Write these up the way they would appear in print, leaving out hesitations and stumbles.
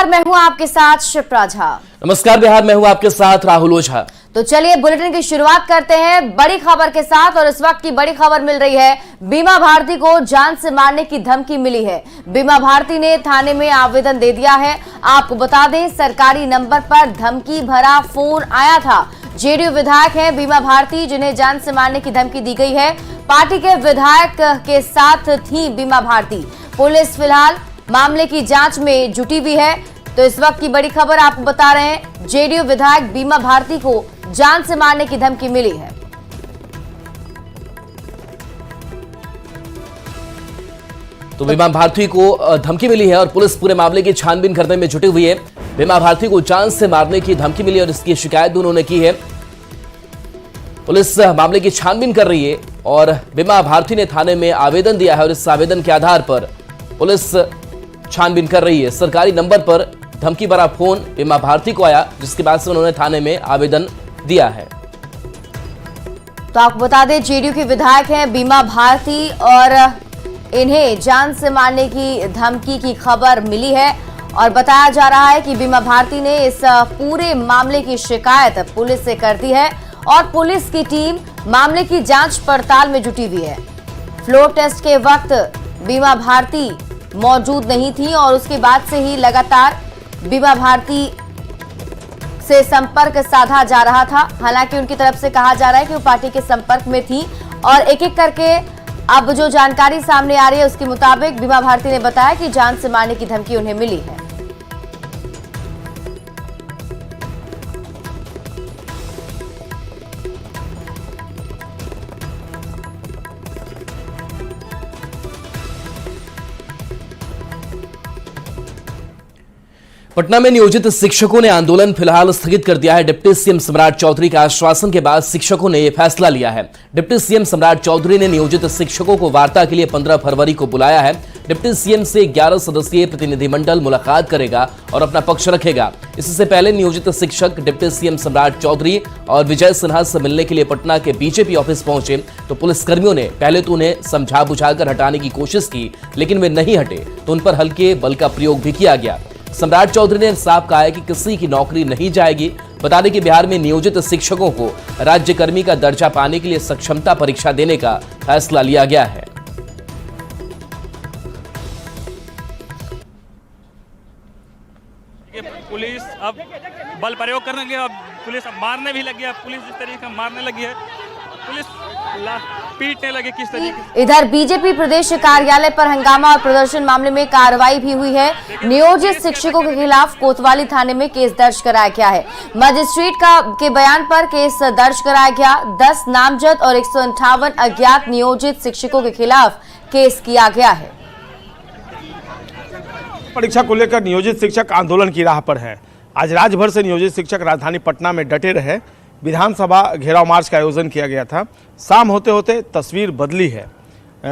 मैं हूं आपके साथ शिप्रा झा। नमस्कार बिहार, मैं हूं आपके साथ राहुल ओझा। तो चलिए बुलेटिन की शुरुआत करते हैं बड़ी खबर के साथ। और इस वक्त की बड़ी खबर मिल रही है, बीमा भारती को जान से मारने की धमकी मिली है। बीमा भारती ने थाने में आवेदन दे दिया है। आपको बता दें, सरकारी नंबर पर धमकी भरा फोन आया था। जेडीयू विधायक हैं बीमा भारती, जिन्हें जान से मारने की धमकी दी गई है। पार्टी के विधायक के साथ थी बीमा भारती। पुलिस फिलहाल मामले की जांच में जुटी हुई है। तो इस वक्त की बड़ी खबर आपको बता रहे हैं, जेडीयू विधायक बीमा भारती को जान से मारने की धमकी मिली है। तो बीमा भारती को धमकी मिली है और पुलिस पूरे मामले की छानबीन करने में जुटी हुई है। बीमा भारती को जान से मारने की धमकी मिली और इसकी शिकायत उन्होंने की है। पुलिस मामले की छानबीन कर रही है और बीमा भारती ने थाने में आवेदन दिया है और इस आवेदन के आधार पर पुलिस छानबीन कर रही है। सरकारी नंबर पर धमकी भरा फोन बीमा भारती को आया, जिसके बाद से उन्होंने थाने में आवेदन दिया है। तो आपको बता दें, जेडीयू के विधायक हैं बीमा भारती और इन्हें जान से मारने की धमकी की खबर मिली है। और बताया जा रहा है कि बीमा भारती ने इस पूरे मामले की शिकायत पुलिस से कर दी है और पुलिस की टीम मामले की जांच पड़ताल में जुटी हुई है। फ्लोर टेस्ट के वक्त बीमा भारती मौजूद नहीं थी और उसके बाद से ही लगातार बीमा भारती से संपर्क साधा जा रहा था। हालांकि उनकी तरफ से कहा जा रहा है कि वो पार्टी के संपर्क में थी और एक एक करके अब जो जानकारी सामने आ रही है उसके मुताबिक बीमा भारती ने बताया कि जान से मारने की धमकी उन्हें मिली है। पटना में नियोजित शिक्षकों ने आंदोलन फिलहाल स्थगित कर दिया है। डिप्टी सीएम सम्राट चौधरी के आश्वासन के बाद शिक्षकों ने यह फैसला लिया है। डिप्टी सीएम सम्राट चौधरी ने नियोजित शिक्षकों को वार्ता के लिए 15 फरवरी को बुलाया है। डिप्टी सीएम से 11 सदस्यीय प्रतिनिधिमंडल मुलाकात करेगा और अपना पक्ष रखेगा। इससे पहले नियोजित शिक्षक डिप्टी सीएम सम्राट चौधरी और विजय सिन्हा से मिलने के लिए पटना के बीजेपी ऑफिस पहुंचे तो पुलिसकर्मियों ने पहले तो उन्हें समझा बुझाकर हटाने की कोशिश की, लेकिन वे नहीं हटे तो उन पर हल्के बल का प्रयोग भी किया गया। सम्राट चौधरी ने साफ कहा है कि किसी की नौकरी नहीं जाएगी। बता दें कि बिहार में नियोजित शिक्षकों को राज्यकर्मी का दर्जा पाने के लिए सक्षमता परीक्षा देने का फैसला लिया गया है। पुलिस अब बल प्रयोग करने लगी, अब पुलिस अब मारने भी लगी है। पुलिस जिस तरीके से मारने लगी है, पुलिस पीटने लगे किस तरीके। इधर बीजेपी प्रदेश कार्यालय पर हंगामा और प्रदर्शन मामले में कार्रवाई भी हुई है। नियोजित शिक्षकों के खिलाफ कोतवाली थाने में केस दर्ज कराया गया है। मजिस्ट्रेट के बयान पर केस दर्ज कराया गया। 10 नामजद और 158 अज्ञात नियोजित शिक्षकों के खिलाफ केस किया गया है। परीक्षा को लेकर नियोजित शिक्षक आंदोलन की राह पर है। आज राज्य भर से नियोजित शिक्षक राजधानी पटना में डटे रहे। विधानसभा घेराव मार्च का आयोजन किया गया था। शाम होते होते तस्वीर बदली है।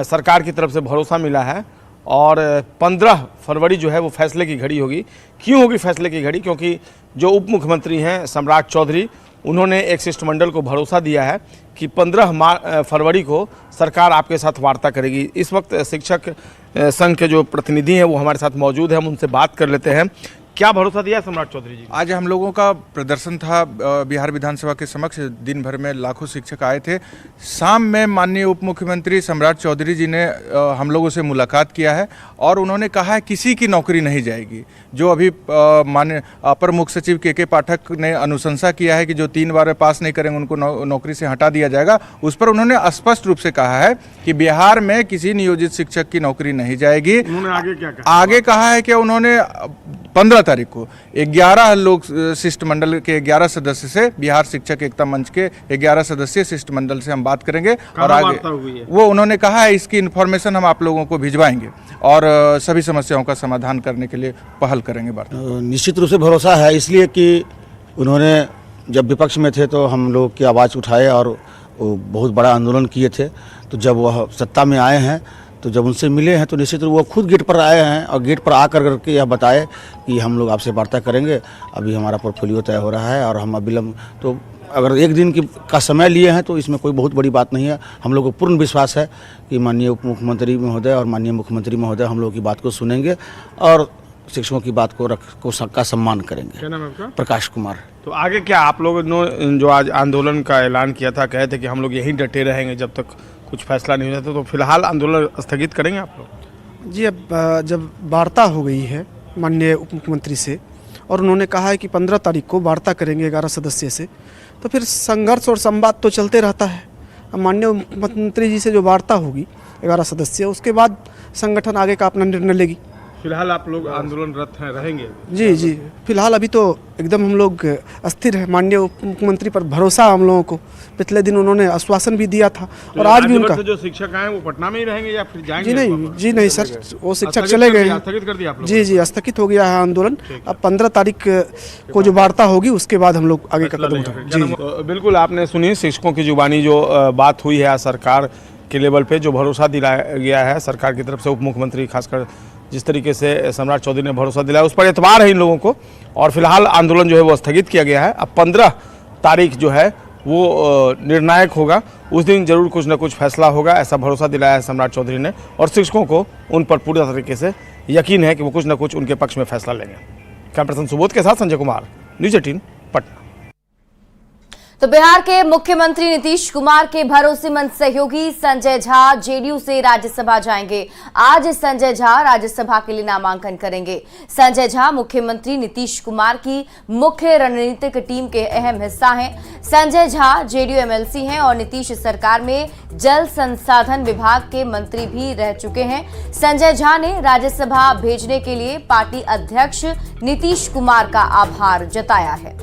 सरकार की तरफ से भरोसा मिला है और 15 फरवरी जो है वो फैसले की घड़ी होगी। क्यों होगी फैसले की घड़ी? क्योंकि जो उप मुख्यमंत्री हैं सम्राट चौधरी, उन्होंने एक शिष्टमंडल को भरोसा दिया है कि 15 फरवरी को सरकार आपके साथ वार्ता करेगी। इस वक्त शिक्षक संघ के जो प्रतिनिधि हैं वो हमारे साथ मौजूद हैं, हम उनसे बात कर लेते हैं। क्या भरोसा दिया सम्राट चौधरी जी? आज हम लोगों का प्रदर्शन था बिहार विधानसभा के समक्ष। दिन भर में लाखों शिक्षक आए थे। शाम में माननीय उप मुख्यमंत्री सम्राट चौधरी जी ने हम लोगों से मुलाकात किया है और उन्होंने कहा है किसी की नौकरी नहीं जाएगी। जो अभी माननीय अपर मुख्य सचिव के पाठक ने अनुशंसा किया है कि जो 3 बार पास नहीं करेंगे उनको नौकरी से हटा दिया जाएगा, उस पर उन्होंने स्पष्ट रूप से कहा है कि बिहार में किसी नियोजित शिक्षक की नौकरी नहीं जाएगी। उन्होंने आगे क्या कहा? आगे कहा है कि उन्होंने 15 तारीख को 11 लोग शिष्टमंडल के 11 सदस्य से, बिहार शिक्षक एकता मंच के 11 सदस्यीय शिष्टमंडल से हम बात करेंगे और आगे वो उन्होंने कहा है इसकी इन्फॉर्मेशन हम आप लोगों को भिजवाएंगे और सभी समस्याओं का समाधान करने के लिए पहल करेंगे। निश्चित रूप से भरोसा है, इसलिए कि उन्होंने जब विपक्ष में थे तो हम लोग की आवाज़ उठाए और बहुत बड़ा आंदोलन किए थे। तो जब वह सत्ता में आए हैं तो जब उनसे मिले हैं तो निश्चित रूप वो खुद गेट पर आए हैं और गेट पर आकर करके यह बताए कि हम लोग आपसे वार्ता करेंगे। अभी हमारा पोर्टफोलियो तय हो रहा है और हम अविलंब तो अगर एक दिन का समय लिए हैं तो इसमें कोई बहुत बड़ी बात नहीं है। हम लोग को पूर्ण विश्वास है कि माननीय उप मुख्यमंत्री महोदय और माननीय मुख्यमंत्री महोदय हम लोग की बात को सुनेंगे और शिक्षकों की बात का सम्मान करेंगे। क्या नाम है आपका? प्रकाश कुमार। तो आगे क्या आप लोगों ने जो आज आंदोलन का ऐलान किया था, कहे थे कि हम लोग यहीं डटे रहेंगे जब तक कुछ फैसला नहीं हो जाता, तो फिलहाल आंदोलन स्थगित करेंगे आप लोग? जी, अब जब वार्ता हो गई है माननीय उप मुख्यमंत्री से और उन्होंने कहा है कि 15 तारीख को वार्ता करेंगे 11 सदस्य से, तो फिर संघर्ष और संवाद तो चलते रहता है। अब माननीय मुख्यमंत्री जी से जो वार्ता होगी 11 सदस्य, उसके बाद संगठन आगे का अपना निर्णय लेगी। फिलहाल आप लोग आंदोलनरत हैं, रहेंगे? जी जी, फिलहाल अभी तो एकदम हम लोग अस्थिर है। माननीय उप मुख्यमंत्री पर भरोसा हम लोगों को, पिछले दिन उन्होंने आश्वासन भी दिया था और आज भी उनका। जो शिक्षक आए वो पटना में ही रहेंगे या फिर जाएंगे? जी नहीं सर, वो शिक्षक चले गए हैं। स्थगित कर दिया आप लोग? जी जी, स्थगित हो गया है आंदोलन। अब 15 तारीख को जो वार्ता होगी उसके बाद हम लोग आगे का कदम उठाएंगे। जी तो बिल्कुल आपने सुनी शिक्षकों की जुबानी जो बात हुई है सरकार के लेवल पे, जो भरोसा दिलाया गया है सरकार की तरफ से, उप मुख्यमंत्री खासकर जिस तरीके से सम्राट चौधरी ने भरोसा दिलाया, उस पर एतबार है इन लोगों को। और फिलहाल आंदोलन जो है वो स्थगित किया गया है। अब 15 तारीख जो है वो निर्णायक होगा, उस दिन जरूर कुछ न कुछ फैसला होगा, ऐसा भरोसा दिलाया है सम्राट चौधरी ने। और शिक्षकों को उन पर पूरी तरीके से यकीन है कि वो कुछ न कुछ उनके पक्ष में फैसला लेंगे। कैमरा पर्सन सुबोध के साथ संजय कुमार, न्यूज़ 18 पटना। तो बिहार के मुख्यमंत्री नीतीश कुमार के भरोसेमंद सहयोगी संजय झा जेडीयू से राज्यसभा जाएंगे। आज संजय झा राज्यसभा के लिए नामांकन करेंगे। संजय झा मुख्यमंत्री नीतीश कुमार की मुख्य रणनीतिक टीम के अहम हिस्सा हैं। संजय झा जेडीयू एमएलसी हैं और नीतीश सरकार में जल संसाधन विभाग के मंत्री भी रह चुके हैं। संजय झा ने राज्यसभा भेजने के लिए पार्टी अध्यक्ष नीतीश कुमार का आभार जताया है।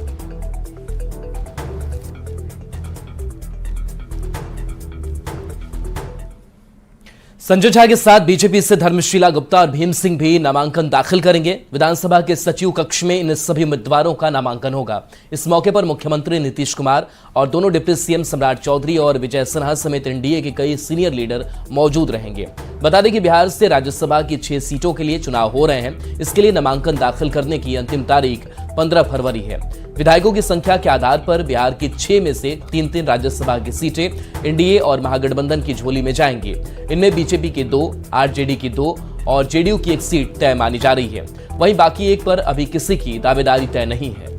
संजय झा के साथ बीजेपी से धर्मशीला गुप्ता और भीम सिंह भी नामांकन दाखिल करेंगे। विधानसभा के सचिव कक्ष में इन सभी उम्मीदवारों का नामांकन होगा। इस मौके पर मुख्यमंत्री नीतीश कुमार और दोनों डिप्टी सीएम सम्राट चौधरी और विजय सिन्हा समेत एनडीए के कई सीनियर लीडर मौजूद रहेंगे। बता दें कि बिहार से राज्यसभा की 6 सीटों के लिए चुनाव हो रहे हैं। इसके लिए नामांकन दाखिल करने की अंतिम तारीख 15 फरवरी है। विधायकों की संख्या के आधार पर बिहार की 6 में से 3-3 राज्यसभा की सीटें एनडीए और महागठबंधन की झोली में जाएंगी। इनमें बीजेपी की 2, आरजेडी की 2 और जेडीयू की 1 सीट तय मानी जा रही है। वहीं बाकी एक पर अभी किसी की दावेदारी तय नहीं है।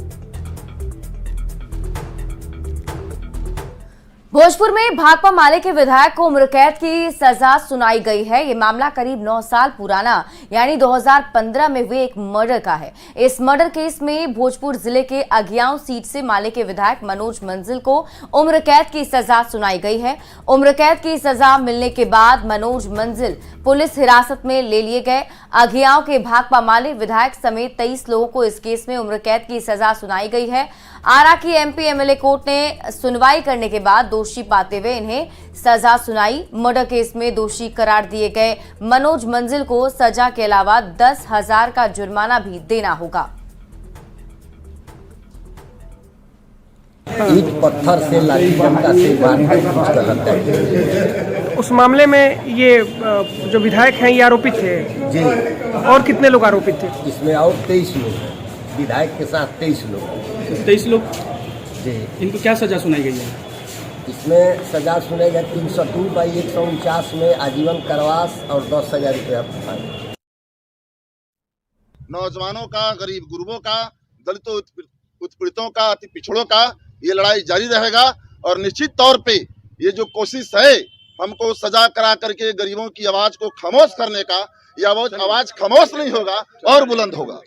भोजपुर में भाकपा माले के विधायक को उम्र कैद की सजा सुनाई गई है। ये मामला करीब 9 साल पुराना यानी 2015 में हुए एक मर्डर का है। इस मर्डर केस में भोजपुर जिले के अगियाओं सीट से माले के विधायक मनोज मंजिल को उम्र कैद की सजा सुनाई गई है। उम्र कैद की सजा मिलने के बाद मनोज मंजिल पुलिस हिरासत में ले लिए गए। अगियाओं के भाकपा माले विधायक समेत 23 लोगों को इस केस में उम्र कैद की सजा सुनाई गई है। आरा की एमपी एमएलए कोर्ट ने सुनवाई करने के बाद दोषी पाते हुए इन्हें सजा सुनाई। मर्डर केस में दोषी करार दिए गए मनोज मंजिल को सजा के अलावा 10,000 का जुर्माना भी देना होगा। ईंट पत्थर से लाठी डंडा से मारपीट कर हत्या की। उस मामले में ये जो विधायक हैं ये आरोपित थे जी। और कितने लोग आरोपित थे? इसमें और 23 लोग, विधायक के साथ 23 लोग। 23 लोग जी। इनको क्या सजा सुनाई गई है? इसमें सजा सुनेगा 302/149 में आजीवन कारावास और 10,000 रुपया फाइन। नौजवानों का, गरीब गुरबों का, दलितों उत्पीड़ितों का, अति पिछड़ों का ये लड़ाई जारी रहेगा। और निश्चित तौर पे ये जो कोशिश है हमको सजा करा करके गरीबों की आवाज को खामोश करने का, यह आवाज खामोश नहीं होगा और बुलंद होगा।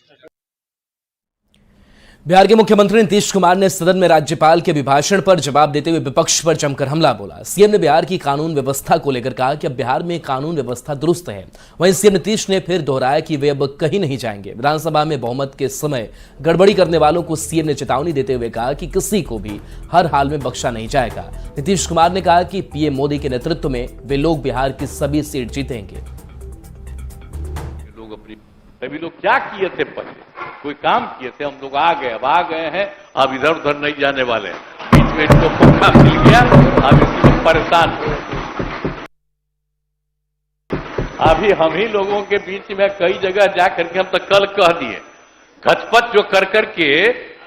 बिहार के मुख्यमंत्री नीतीश कुमार ने सदन में राज्यपाल के अभिभाषण पर जवाब देते हुए विपक्ष पर जमकर हमला बोला। सीएम ने बिहार की कानून व्यवस्था को लेकर कहा कि अब बिहार में कानून व्यवस्था दुरुस्त है। वहीं सीएम नीतीश ने फिर दोहराया कि वे अब कहीं नहीं जाएंगे। विधानसभा में बहुमत के समय गड़बड़ी करने वालों को सीएम ने चेतावनी देते हुए कहा कि किसी को भी हर हाल में बख्शा नहीं जाएगा। नीतीश कुमार ने कहा कि पीएम मोदी के नेतृत्व में वे लोग बिहार की सभी सीट जीतेंगे। सभी लोग क्या किए थे, पहले कोई काम किए थे, हम लोग आ गए, अब आ गए हैं, अब इधर उधर नहीं जाने वाले हैं। बीच में इनको मौका मिल गया, अब इसमें लोग परेशान हो। अभी हम ही लोगों के बीच में कई जगह जा करके हम तो कल कह दिए, घचपच जो कर करके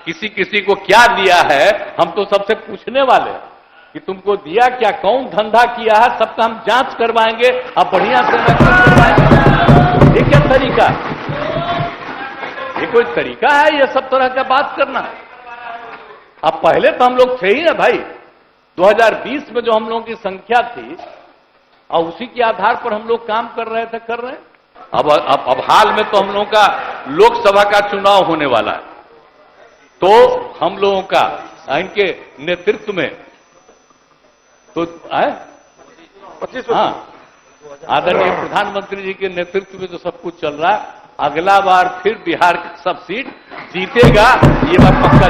किसी किसी को क्या दिया है, हम तो सबसे पूछने वाले हैं कि तुमको दिया क्या, कौन धंधा किया है, सबका हम जांच करवाएंगे। अब बढ़िया से करवाएंगे। ये क्या तरीका? कोई तरीका है ये सब तरह का बात करना? अब पहले तो हम लोग थे ही ना भाई, 2020 में जो हम लोगों की संख्या थी और उसी के आधार पर हम लोग काम कर रहे हैं। अब हाल में तो हम लोगों का लोकसभा का चुनाव होने वाला है, तो हम लोगों का इनके नेतृत्व में तो हाँ, आदरणीय प्रधानमंत्री जी के नेतृत्व में जो सब कुछ चल रहा है, अगला बार फिर बिहार की सब सीट जीतेगा, ये बात पक्का।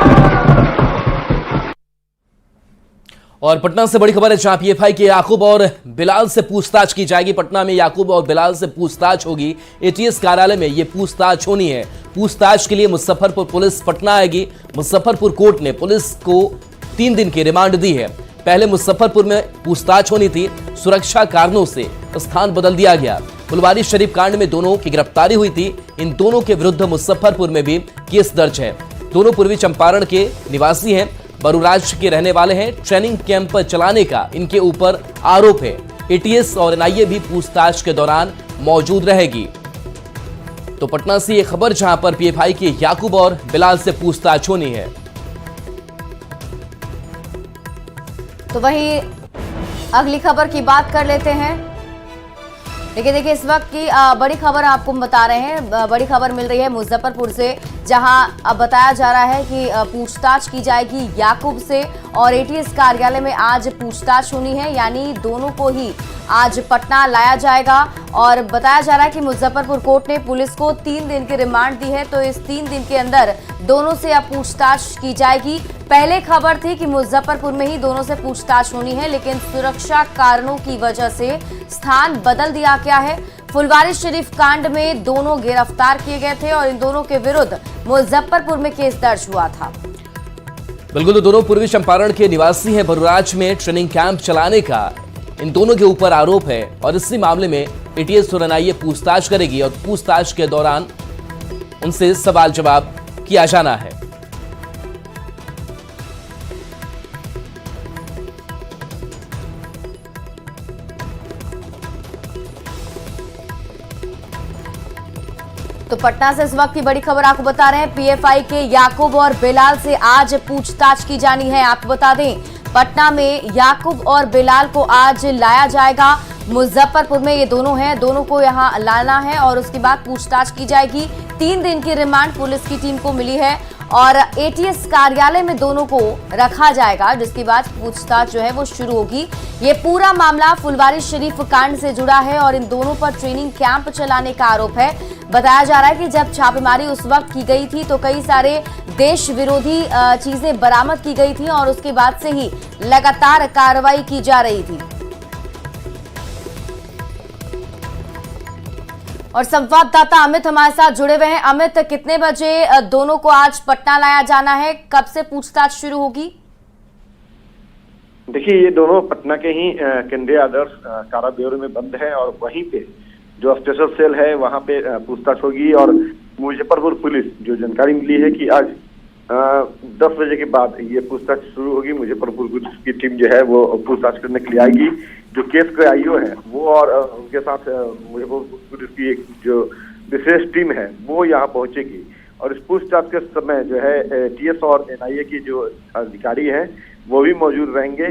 और पटना से बड़ी खबर है, जहां पीएफआई के याकूब और बिलाल से पूछताछ की जाएगी। पटना में याकूब और बिलाल से पूछताछ होगी। एटीएस कार्यालय में यह पूछताछ होनी है। पूछताछ के लिए मुजफ्फरपुर पुलिस पटना आएगी। मुजफ्फरपुर कोर्ट ने पुलिस को 3 दिन की रिमांड दी है। पहले मुजफ्फरपुर में पूछताछ होनी थी, सुरक्षा कारणों से स्थान बदल दिया गया। फुलवारीशरीफ कांड में दोनों की गिरफ्तारी हुई थी। इन दोनों के विरुद्ध मुजफ्फरपुर में भी केस दर्ज है। दोनों पूर्वी चंपारण के निवासी हैं, बरूराज के रहने वाले हैं। ट्रेनिंग कैंप चलाने का इनके ऊपर आरोप है। एटीएस और एनआईए भी पूछताछ के दौरान मौजूद रहेगी। तो पटना से यह खबर, जहां पर पीएफआई के याकूब और बिलाल से पूछताछ होनी है। तो वहीं अगली खबर की बात कर लेते हैं। देखिए इस वक्त की बड़ी खबर आपको बता रहे हैं। बड़ी खबर मिल रही है मुजफ्फरपुर से, जहां अब बताया जा रहा है कि पूछताछ की जाएगी याकूब से और एटीएस कार्यालय में आज पूछताछ होनी है, यानी दोनों को ही आज पटना लाया जाएगा। और बताया जा रहा है कि मुजफ्फरपुर कोर्ट ने पुलिस को 3 दिन की रिमांड दी है, तो इस 3 दिन के अंदर दोनों से अब पूछताछ की जाएगी। पहले खबर थी कि मुजफ्फरपुर में ही दोनों से पूछताछ होनी है, लेकिन सुरक्षा कारणों की वजह से स्थान बदल दिया गया है। फुलवारीशरीफ कांड में दोनों गिरफ्तार किए गए थे और इन दोनों के विरुद्ध मुजफ्फरपुर में केस दर्ज हुआ था। बिल्कुल, तो दोनों पूर्वी चंपारण के निवासी हैं। बरूराज में ट्रेनिंग कैंप चलाने का इन दोनों के ऊपर आरोप है और इसी मामले में एटीएस और एनआईए पूछताछ करेगी और पूछताछ के दौरान उनसे सवाल जवाब किया जाना है। तो पटना से इस वक्त की बड़ी खबर आपको बता रहे हैं। पीएफआई के याकूब और बिलाल से आज पूछताछ की जानी है। आपको बता दें, पटना में याकूब और बिलाल को आज लाया जाएगा। मुजफ्फरपुर में ये दोनों हैं, दोनों को यहां लाना है और उसके बाद पूछताछ की जाएगी। 3 दिन की रिमांड पुलिस की टीम को मिली है और एटीएस कार्यालय में दोनों को रखा जाएगा, जिसके बाद पूछताछ जो है वो शुरू होगी। ये पूरा मामला फुलवारीशरीफ कांड से जुड़ा है और इन दोनों पर ट्रेनिंग कैंप चलाने का आरोप है। बताया जा रहा है कि जब छापेमारी उस वक्त की गई थी तो कई सारे देश विरोधी चीजें बरामद की गई थी और उसके बाद से ही लगातार कार्रवाई की जा रही थी। और संवाददाता अमित हमारे साथ जुड़े हुए हैं। अमित, कितने बजे दोनों को आज पटना लाया जाना है? कब से पूछताछ शुरू होगी? देखिए, ये दोनों पटना के ही केंद्रीय आदर्श कारा ब्यूरो में बंद है और वहीं पे जो स्पेशल सेल है वहां पे पूछताछ होगी। और मुजफ्फरपुर पुलिस जो जानकारी मिली है कि आज 10 बजे के बाद ये पूछताछ शुरू होगी। मुजफ्फरपुर पुलिस की टीम जो है वो पूछताछ करने के लिए आएगी। जो केस के आईओ है वो और उनके साथ मुजफ्फरपुर पुलिस की एक जो विशेष टीम है वो यहाँ पहुंचेगी। और इस पूछताछ के समय जो है टीएस और एनआईए की जो अधिकारी हैं वो भी मौजूद रहेंगे।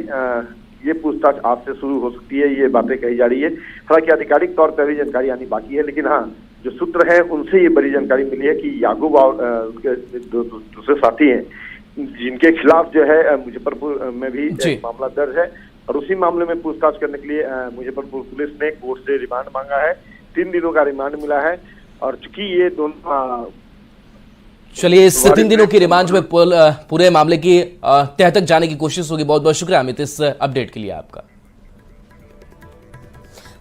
ये पूछताछ आज से शुरू हो सकती है, ये बातें कही जा रही है। हालांकि आधिकारिक तौर पर भी जानकारी आनी बाकी है, लेकिन हाँ, जो सूत्र है उनसे ये बड़ी जानकारी मिली है कि याकूब और उनके दूसरे साथी हैं जिनके खिलाफ जो है मुजफ्फरपुर में भी मामला दर्ज है और उसी मामले में पूछताछ करने के लिए मुजफ्फरपुर पुलिस ने कोर्ट से रिमांड मांगा है। 3 दिनों का रिमांड मिला है और चूंकि ये दोनों चलिए इस 3 दिनों की रिमांड में पूरे मामले की तह तक जाने की कोशिश होगी। बहुत बहुत शुक्रिया अमित इस अपडेट के लिए आपका।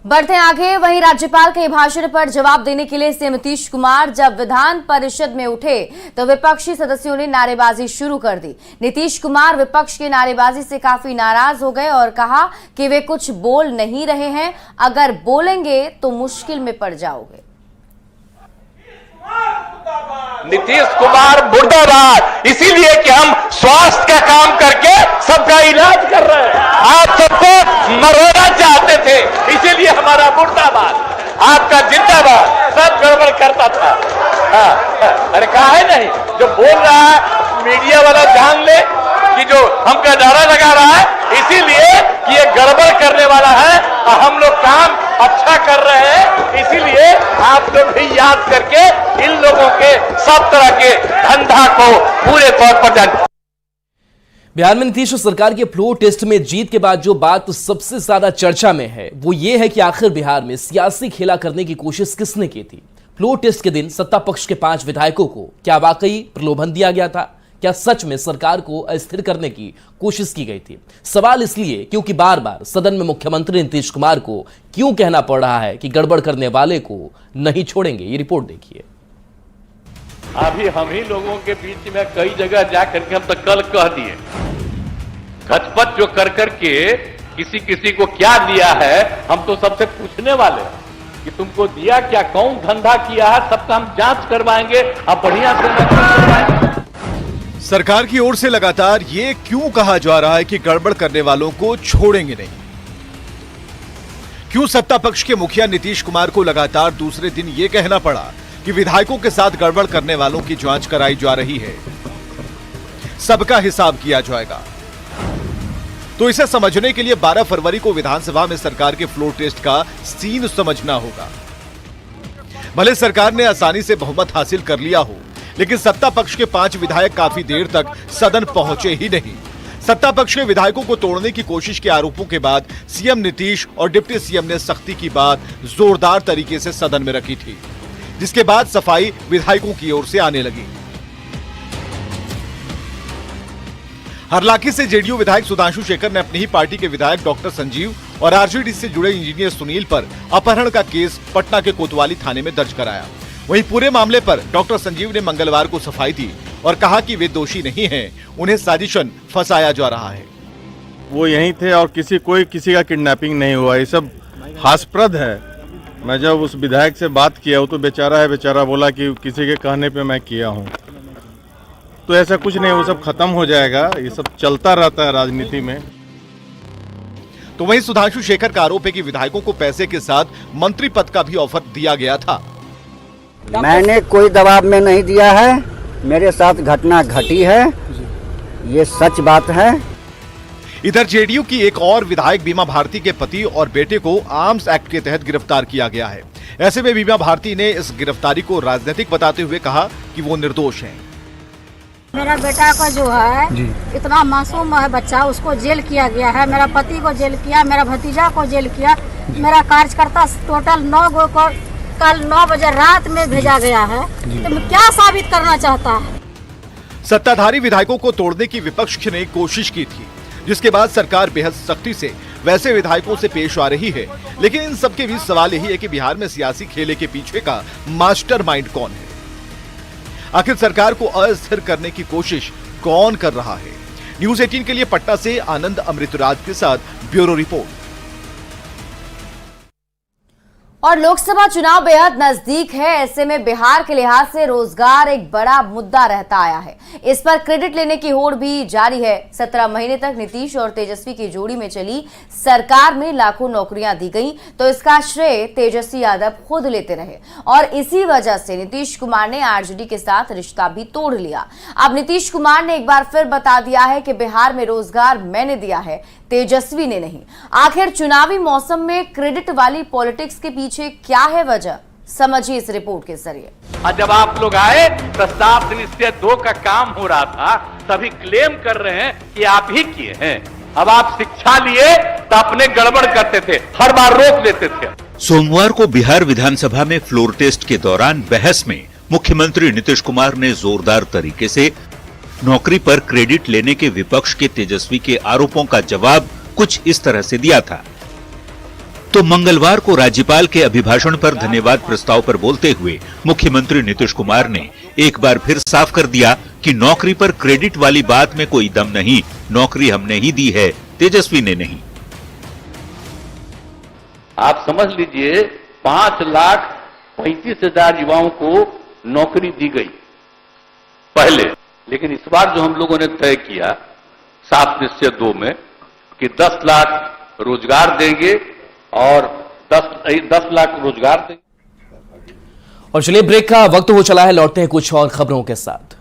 बढ़ते हैं आगे। वहीं राज्यपाल के भाषण पर जवाब देने के लिए सीएम नीतीश कुमार जब विधान परिषद में उठे तो विपक्षी सदस्यों ने नारेबाजी शुरू कर दी। नीतीश कुमार विपक्ष की नारेबाजी से काफी नाराज हो गए और कहा कि वे कुछ बोल नहीं रहे हैं, अगर बोलेंगे तो मुश्किल में पड़ जाओगे। नीतीश कुमार मुर्दाबाद, इसीलिए कि हम स्वास्थ्य का काम करके सबका इलाज कर रहे हैं। आप सबको मरोना चाहते थे, इसीलिए हमारा मुर्दाबाद। आपका जिंदाबाद, सब गड़बड़ करता था। अरे कहा है नहीं, जो बोल रहा है मीडिया वाला जान ले कि जो हमका नारा लगा रहा है इसीलिए कि ये गड़बड़ करने वाला है और हम लोग काम अच्छा कर रहे हैं, इसीलिए आप लोग भी याद करके इन लोगों के सब तरह के धंधा को पूरे तौर पर जान। बिहार में नीतीश सरकार के फ्लोर टेस्ट में जीत के बाद जो बात सबसे ज्यादा चर्चा में है वो ये है कि आखिर बिहार में सियासी खेला करने की कोशिश किसने की थी। फ्लोर टेस्ट के दिन सत्ता पक्ष के 5 विधायकों को क्या वाकई प्रलोभन दिया गया था? क्या सच में सरकार को अस्थिर करने की कोशिश की गई थी? सवाल इसलिए क्योंकि बार बार सदन में मुख्यमंत्री नीतीश कुमार को क्यों कहना पड़ रहा है कि गड़बड़ करने वाले को नहीं छोड़ेंगे। ये रिपोर्ट देखिए। अभी हम ही लोगों के बीच में कई जगह जा करके हम तो कल कह दिए, घचपच जो कर करके किसी किसी को क्या दिया है हम तो सबसे पूछने वाले हैं कि तुमको दिया क्या, कौन धंधा किया है, सबका हम जांच करवाएंगे, अब बढ़िया से करवाएंगे। सरकार की ओर से लगातार ये क्यों कहा जा रहा है कि गड़बड़ करने वालों को छोड़ेंगे नहीं? क्यों सत्ता पक्ष के मुखिया नीतीश कुमार को लगातार दूसरे दिन यह कहना पड़ा कि विधायकों के साथ गड़बड़ करने वालों की जांच कराई जा रही है, सबका हिसाब किया जाएगा? तो इसे समझने के लिए 12 फरवरी को विधानसभा में सरकार के फ्लोर टेस्ट का सीन समझना होगा। भले सरकार ने आसानी से बहुमत हासिल कर लिया हो, लेकिन सत्ता पक्ष के 5 विधायक काफी देर तक सदन पहुंचे ही नहीं। सत्ता पक्ष के विधायकों को तोड़ने की कोशिश के आरोपों के बाद सीएम नीतीश और डिप्टी सीएम ने सख्ती की बात जोरदार तरीके से सदन में रखी थी, जिसके बाद सफाई विधायकों की ओर से आने लगी। हरलाखी से जेडीयू विधायक सुधांशु शेखर ने अपनी ही पार्टी के विधायक डॉक्टर संजीव और आरजेडी से जुड़े इंजीनियर सुनील पर अपहरण का केस पटना के कोतवाली थाने में दर्ज कराया। वहीं पूरे मामले पर डॉक्टर संजीव ने मंगलवार को सफाई दी और कहा कि वे दोषी नहीं हैं, उन्हें साजिशन फंसाया जा रहा है। वो यहीं थे और कोई किसी का किडनैपिंग नहीं हुआ, ये सब हास्यास्पद है। मैं जब उस विधायक से बात किया, वो तो बेचारा है, बेचारा बोला कि किसी के कहने पे मैं किया हूँ, तो ऐसा कुछ नहीं, वो सब खत्म हो जाएगा, ये सब चलता रहता है राजनीति में। तो वहीं सुधांशु शेखर का आरोप है कि विधायकों को पैसे के साथ मंत्री पद का भी ऑफर दिया गया था। मैंने कोई दबाव में नहीं दिया है, मेरे साथ घटना घटी है, ये सच बात है। इधर जेडीयू की एक और विधायक बीमा भारती के पति और बेटे को आर्म्स एक्ट के तहत गिरफ्तार किया गया है। ऐसे में बीमा भारती ने इस गिरफ्तारी को राजनीतिक बताते हुए कहा कि वो निर्दोष हैं। मेरा बेटा को जो है इतना मासूम है बच्चा, उसको जेल किया गया है, मेरा पति को जेल किया, मेरा भतीजा को जेल किया, मेरा कार्यकर्ता टोटल 9 गो को कल 9 बजे रात में भेजा गया है। तो मैं क्या साबित करना चाहता है? सत्ताधारी विधायकों को तोड़ने की विपक्ष ने कोशिश की थी, जिसके बाद सरकार बेहद सख्ती से वैसे विधायकों से पेश आ रही है। लेकिन इन सबके बीच सवाल यही है कि बिहार में सियासी खेले के पीछे का मास्टरमाइंड कौन है? आखिर सरकार को अस्थिर करने की कोशिश कौन कर रहा है? न्यूज़ 18 के लिए पटना से आनंद अमृतराज के साथ ब्यूरो रिपोर्ट। और लोकसभा चुनाव बेहद नजदीक है, ऐसे में बिहार के लिहाज से रोजगार एक बड़ा मुद्दा रहता आया है। इस पर क्रेडिट लेने की होड़ भी जारी है। 17 महीने तक नीतीश और तेजस्वी की जोड़ी में चली सरकार में लाखों नौकरियां दी गई, तो इसका श्रेय तेजस्वी यादव खुद लेते रहे और इसी वजह से नीतीश कुमार ने आरजेडी के साथ रिश्ता भी तोड़ लिया। अब नीतीश कुमार ने एक बार फिर बता दिया है कि बिहार में रोजगार मैंने दिया है, तेजस्वी ने नहीं। आखिर चुनावी मौसम में क्रेडिट वाली पॉलिटिक्स के पीछे क्या है वजह, समझिए इस रिपोर्ट के जरिए। जब आप लोग आए तो 7 निश्चय 2 का काम हो रहा था, तभी क्लेम कर रहे हैं कि आप ही किए हैं। अब आप शिक्षा लिए तो अपने गड़बड़ करते थे, हर बार रोक लेते थे। सोमवार को बिहार विधानसभा में फ्लोर टेस्ट के दौरान बहस में मुख्यमंत्री नीतीश कुमार ने जोरदार तरीके से नौकरी पर क्रेडिट लेने के विपक्ष के तेजस्वी के आरोपों का जवाब कुछ इस तरह से दिया था। तो मंगलवार को राज्यपाल के अभिभाषण पर धन्यवाद प्रस्ताव पर बोलते हुए मुख्यमंत्री नीतीश कुमार ने एक बार फिर साफ कर दिया कि नौकरी पर क्रेडिट वाली बात में कोई दम नहीं, नौकरी हमने ही दी है, तेजस्वी ने नहीं। आप समझ लीजिए 5,35,000 युवाओं को नौकरी दी गई पहले, लेकिन इस बार जो हम लोगों ने तय किया 7 निश्चय 2 में कि 10 लाख रोजगार देंगे और 10 लाख रोजगार देंगे। और चलिए ब्रेक का वक्त हो चला है, लौटते हैं कुछ और खबरों के साथ।